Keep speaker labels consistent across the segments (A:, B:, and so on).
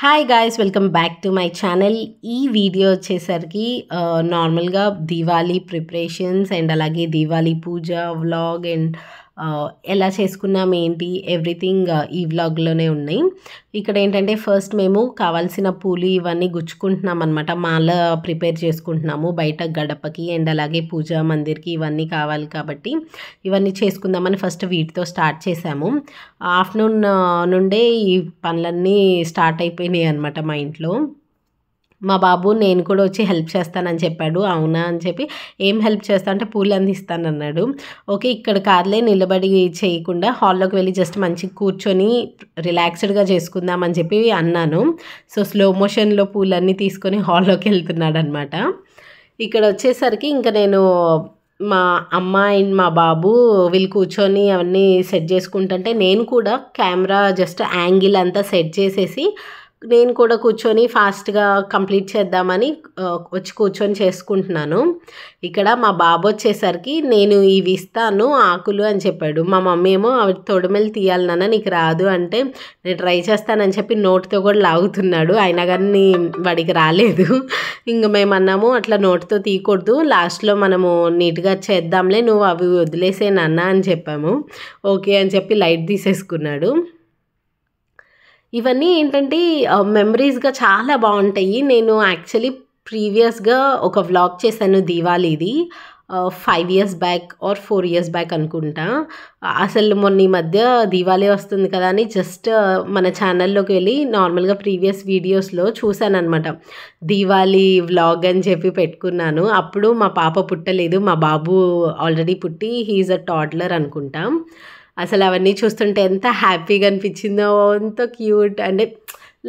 A: Hi guys, welcome back to my channel. ఈ video వచ్చేసరికి నార్మల్గా దీవాళీ ప్రిపరేషన్స్ అండ్ అలాగే దీవాళీ పూజ వ్లాగ్ అండ్ ఎలా చేసుకున్నాం ఏంటి ఎవ్రీథింగ్ ఈ వ్లాగ్లోనే ఉన్నాయి. ఇక్కడ ఏంటంటే ఫస్ట్ మేము కావాల్సిన పూలు ఇవన్నీ గుచ్చుకుంటున్నాం అనమాట. మాల ప్రిపేర్ చేసుకుంటున్నాము బయట గడపకి అండ్ అలాగే పూజా మందిర్కి ఇవన్నీ కావాలి కాబట్టి ఇవన్నీ చేసుకుందామని ఫస్ట్ వీటితో స్టార్ట్ చేసాము. ఆఫ్టర్నూన్ నుండే ఈ పనులన్నీ స్టార్ట్ అయిపోయినాయి అనమాట మా ఇంట్లో. మా బాబు నేను కూడా వచ్చి హెల్ప్ చేస్తానని చెప్పాడు. అవునా అని చెప్పి ఏం హెల్ప్ చేస్తా అంటే పూలు అందిస్తానన్నాడు. ఓకే, ఇక్కడ కాదులే నిలబడి చేయకుండా హాల్లోకి వెళ్ళి జస్ట్ మంచిగా కూర్చొని రిలాక్స్డ్గా చేసుకుందామని చెప్పి అన్నాను. సో స్లో మోషన్లో పూలన్నీ తీసుకొని హాల్లోకి వెళ్తున్నాడు అనమాట. ఇక్కడ వచ్చేసరికి ఇంకా నేను మా అమ్మ అండ్ మా బాబు వీళ్ళు కూర్చొని అవన్నీ సెట్ చేసుకుంటుంటే నేను కూడా కెమెరా జస్ట్ యాంగిల్ అంతా సెట్ చేసేసి నేను కూడా కూర్చొని ఫాస్ట్గా కంప్లీట్ చేద్దామని వచ్చి కూర్చొని చేసుకుంటున్నాను. ఇక్కడ మా బాబు వచ్చేసరికి నేను ఇవి ఇస్తాను ఆకులు అని చెప్పాడు. మా మమ్మీ ఏమో అవి తొడిమెలు తీయాలి నాన్న నీకు రాదు అంటే నేను ట్రై చేస్తానని చెప్పి నోటితో కూడా లాగుతున్నాడు. అయినా కానీ వాడికి రాలేదు. ఇంక మేము అన్నాము అట్లా నోటితో తీయకూడదు, లాస్ట్లో మనము నీట్గా చేద్దాంలే, నువ్వు అవి వదిలేసే నాన్న అని చెప్పాము. ఓకే అని చెప్పి లైట్ తీసేసుకున్నాడు. ఇవన్నీ ఏంటంటే మెమరీస్గా చాలా బాగుంటాయి. నేను యాక్చువల్లీ ప్రీవియస్గా ఒక వ్లాగ్ చేశాను దీవాళీది 5 years back or 4 years back అనుకుంటా. అసలు మొన్న ఈ మధ్య దీవాళీ వస్తుంది కదా అని జస్ట్ మన ఛానల్లోకి వెళ్ళి నార్మల్గా ప్రీవియస్ వీడియోస్లో చూశాను అనమాట. దీవాళీ వ్లాగ్ అని చెప్పి పెట్టుకున్నాను. అప్పుడు మా పాప పుట్టలేదు, మా బాబు ఆల్రెడీ పుట్టి హీఈస్ అ టాడ్లర్ అనుకుంటా. అసలు అవన్నీ చూస్తుంటే ఎంత హ్యాపీగా అనిపించిందో, ఎంత క్యూట్ అంటే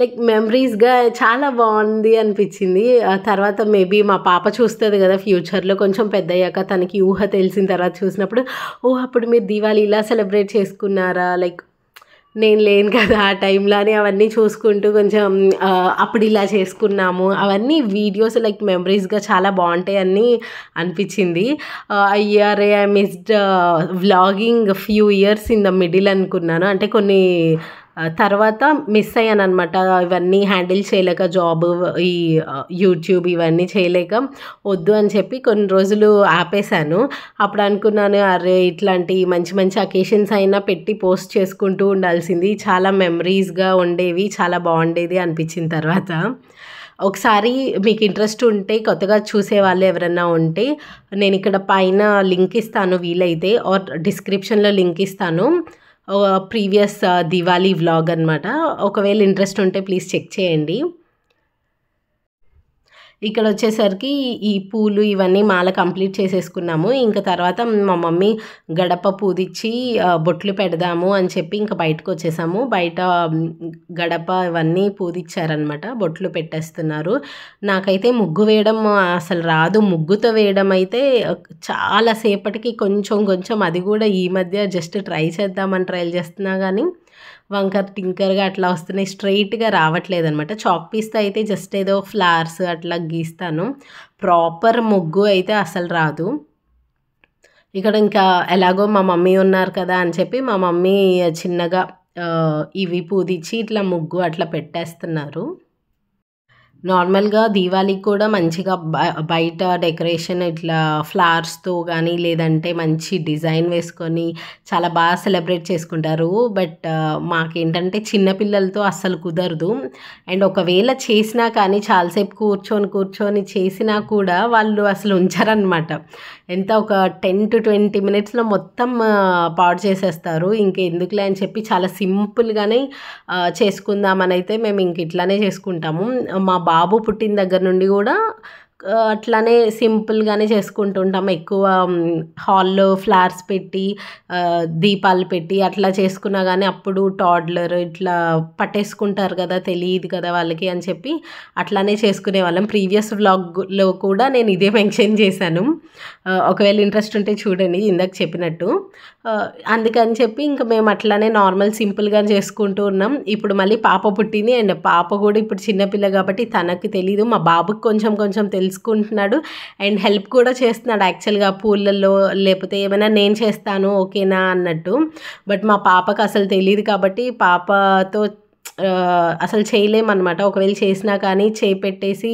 A: లైక్ మెమరీస్గా చాలా బాగుంది అనిపించింది. ఆ తర్వాత మేబీ మా పాప చూస్తుంది కదా ఫ్యూచర్లో కొంచెం పెద్ద అయ్యాక, తనకి ఊహ తెలిసిన తర్వాత చూసినప్పుడు అప్పుడు మీరు దీవాళీ ఇలా సెలబ్రేట్ చేసుకున్నారా, లైక్ నేను లేను కదా ఆ టైంలో అని అవన్నీ చూసుకుంటూ కొంచెం అప్పుడు ఇలా చేసుకున్నాము అవన్నీ వీడియోస్ లైక్ మెమరీస్గా చాలా బాగుంటాయని అనిపించింది. అయ్యారే I missed vlogging few years in the middle అనుకున్నాను. అంటే కొన్ని తర్వాత మిస్ అయ్యాను అనమాట. ఇవన్నీ హ్యాండిల్ చేయలేక జాబ్ ఈ యూట్యూబ్ ఇవన్నీ చేయలేక వద్దు అని చెప్పి కొన్ని రోజులు ఆపేశాను. అప్పుడు అనుకున్నాను అరే ఇట్లాంటి మంచి మంచి అకేషన్స్ అయినా పెట్టి పోస్ట్ చేసుకుంటూ ఉండాల్సింది, చాలా మెమరీస్గా ఉండేవి, చాలా బాగుండేది అనిపించిన తర్వాత. ఒకసారి మీకు ఇంట్రెస్ట్ ఉంటే కొత్తగా చూసే వాళ్ళు ఎవరైనా ఉంటే నేను ఇక్కడ పైన లింక్ ఇస్తాను, వీలైతే ఆర్ డిస్క్రిప్షన్లో లింక్ ఇస్తాను. ప్రీవియస్ దివాళీ వ్లాగ్ అనమాట. ఒకవేళ ఇంట్రెస్ట్ ఉంటే ప్లీజ్ చెక్ చేయండి. ఇక్కడ వచ్చేసరికి ఈ పూలు ఇవన్నీ మాల కంప్లీట్ చేసేసుకున్నాము. ఇంకా తర్వాత మా మమ్మీ గడప పూదిచ్చి బొట్లు పెడదాము అని చెప్పి ఇంకా బయటకు వచ్చేసాము. బయట గడప ఇవన్నీ పూదిచ్చారనమాట, బొట్లు పెట్టేస్తున్నారు. నాకైతే ముగ్గు వేయడం అసలు రాదు. ముగ్గుతో వేయడం అయితే చాలా సేపటికి కొంచెం అది కూడా ఈ మధ్య జస్ట్ ట్రై చేస్తున్నా కానీ వంకర్ టింకర్గా అట్లా వస్తున్నాయి, స్ట్రైట్గా రావట్లేదు అనమాట. చాక్ పీస్తో అయితే జస్ట్ ఏదో ఫ్లవర్స్ అట్లా గీస్తాను, ప్రాపర్ ముగ్గు అయితే అసలు రాదు. ఇక్కడ ఇంకా ఎలాగో మా మమ్మీ ఉన్నారు కదా అని చెప్పి మా మమ్మీ చిన్నగా ఇవి పూదిచ్చి ఇట్లా ముగ్గు అట్లా పెట్టేస్తున్నారు. నార్మల్గా దీవాళీకి కూడా మంచిగా బయట డెకరేషన్ ఇట్లా ఫ్లవర్స్తో కానీ లేదంటే మంచి డిజైన్ వేసుకొని చాలా బాగా సెలబ్రేట్ చేసుకుంటారు. బట్ మాకేంటంటే చిన్నపిల్లలతో అస్సలు కుదరదు. అండ్ ఒకవేళ చేసినా కానీ చాలాసేపు కూర్చొని చేసినా కూడా వాళ్ళు అసలు ఉంచరనమాట. ఎంత ఒక 10 to 20 minutesలో మొత్తం పాడు చేసేస్తారు. ఇంకెందుకులే అని చెప్పి చాలా సింపుల్గానే చేసుకుందామని అయితే మేము ఇంక ఇట్లానే చేసుకుంటాము. మా బాబు పుట్టిన దగ్గర నుండి కూడా అట్లానే సింపుల్గానే చేసుకుంటుంటాము. ఎక్కువ హాల్లో ఫ్లవర్స్ పెట్టి దీపాలు పెట్టి అట్లా చేసుకున్నా కానీ అప్పుడు టాడ్లర్ ఇట్లా పట్టేసుకుంటారు కదా, తెలియదు కదా వాళ్ళకి అని చెప్పి అట్లానే చేసుకునే వాళ్ళం. ప్రీవియస్ వ్లాగ్లో కూడా నేను ఇదే మెన్షన్ చేశాను, ఒకవేళ ఇంట్రెస్ట్ ఉంటే చూడండి ఇందాక చెప్పినట్టు. అందుకని చెప్పి ఇంకా మేము అట్లానే నార్మల్ సింపుల్గా చేసుకుంటూ ఉన్నాం. ఇప్పుడు మళ్ళీ పాప పుట్టింది అండ్ పాప కూడా ఇప్పుడు చిన్నపిల్ల కాబట్టి తనకి తెలీదు, మా బాబుకి కొంచెం తెలుసుకుంటున్నాడు అండ్ హెల్ప్ కూడా చేస్తున్నాడు యాక్చువల్గా పూలలో, లేకపోతే ఏమైనా నేను చేస్తాను ఓకేనా అన్నట్టు. బట్ మా పాపకు అసలు తెలియదు కాబట్టి పాపతో అసలు చేయలేమనమాట. ఒకవేళ చేసినా కానీ చేయి పెట్టేసి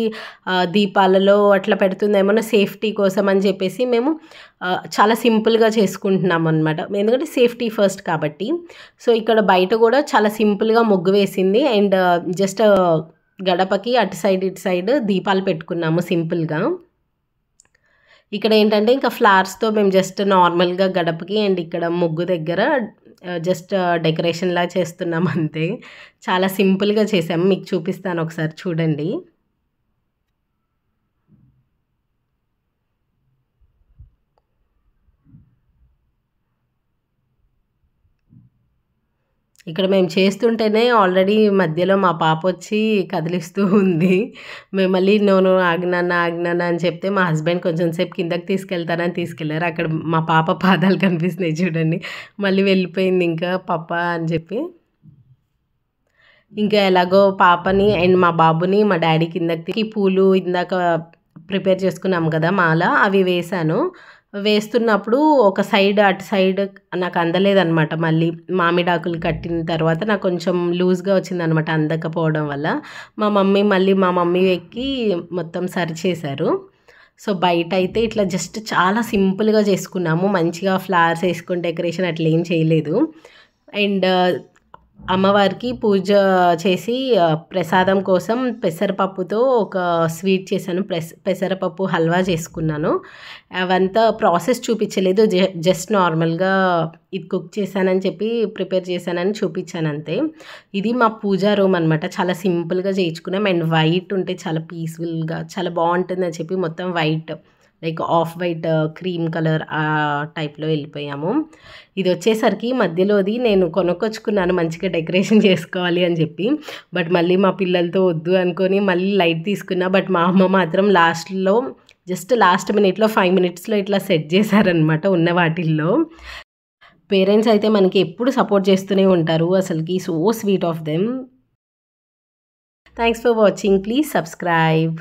A: దీపాలలో అట్లా పెడుతుందేమో సేఫ్టీ కోసం అని చెప్పేసి మేము చాలా సింపుల్‌గా చేసుకుంటున్నామనమాట. ఎందుకంటే సేఫ్టీ ఫస్ట్ కాబట్టి. సో, ఇక్కడ బయట కూడా చాలా సింపుల్‌గా ముగ్గు వేసింది. అండ్ జస్ట్ గడపకి అటు సైడ్, ఇటు సైడ్ దీపాలు పెట్టుకున్నాము సింపుల్‌గా. ఇక్కడ ఏంటంటే ఇంకా ఫ్లవర్స్‌తో మేము జస్ట్ నార్మల్‌గా గడపకి అండ్ ఇక్కడ ముగ్గు దగ్గర జస్ట్ డెకరేషన్‌లా చేస్తున్నాం అంతే. చాలా సింపుల్‌గా చేసాము. మీకు చూపిస్తాను ఒకసారి చూడండి. ఇక్కడ మేము చేస్తుంటేనే ఆల్రెడీ మధ్యలో మా పాపొచ్చి కదిలిస్తూ ఉంది. మేము మళ్ళీ "నో, నో ఆగు నాన్న, ఆగు నాన్న" అని చెప్తే మా హస్బెండ్ కొంచెం సేపు కిందకి తీసుకెళ్తానని తీసుకెళ్లారు. అక్కడ మా పాప పాదాలు కనిపిస్తున్నాయి చూడండి. మళ్ళీ వెళ్ళిపోయింది ఇంకా పప్పా అని చెప్పి. ఇంకా ఎలాగో పాపని అండ్ మా బాబుని మా డ్యాడీ కిందకి పూలు ఇందాక ప్రిపేర్ చేసుకున్నాం కదా మాల, అవి వేశాను. వేస్తున్నప్పుడు ఒక సైడ్ అటు సైడ్ నాకు అందలేదనమాట. మళ్ళీ మామిడాకులు కట్టిన తర్వాత నాకు కొంచెం లూజ్‌గా వచ్చిందనమాట అందకపోవడం వల్ల. మా మమ్మీ ఎక్కి మొత్తం సరిచేశారు. సో, బయటైతే ఇట్లా జస్ట్ చాలా సింపుల్‌గా చేసుకున్నాము. మంచిగా ఫ్లవర్స్ ఏసుకొని డెకరేషన్ అట్లా ఏం చేయలేదు. అండ్ అమ్మవారికి పూజ చేసి ప్రసాదం కోసం పెసరపప్పుతో ఒక స్వీట్ చేశాను. పెసరపప్పు హల్వా చేసుకున్నాను. అవంతా ప్రాసెస్ చూపించలేదు. జస్ట్ నార్మల్‌గా ఇది కుక్ చేశానని చెప్పి ప్రిపేర్ చేశానని చూపించానంతే. ఇది మా పూజా రూమ్ అనమాట. చాలా సింపుల్‌గా చేయించుకున్నాం. అండ్ వైట్ ఉంటే చాలా పీస్‌ఫుల్‌గా చాలా బాగుంటుందని చెప్పి మొత్తం white like off white cream colour ఆ టైప్‌లో వెళ్ళిపోయాము. ఇది వచ్చేసరికి మధ్యలోది నేను కొనుక్కొచ్చుకున్నాను మంచిగా డెకరేషన్ చేసుకోవాలి అని చెప్పి. బట్ మళ్ళీ మా పిల్లలతో వద్దు అనుకొని మళ్ళీ లైట్ తీసుకున్నా. బట్ మా అమ్మ మాత్రం లాస్ట్‌లో జస్ట్ లాస్ట్ మినిట్‌లో 5 మినిట్స్‌లో ఇట్లా సెట్ చేశారనమాట ఉన్న వాటిల్లో. పేరెంట్స్ అయితే మనకి ఎప్పుడు సపోర్ట్ చేస్తూనే ఉంటారు. అసలకి so sweet of them. Thanks for watching. Please subscribe.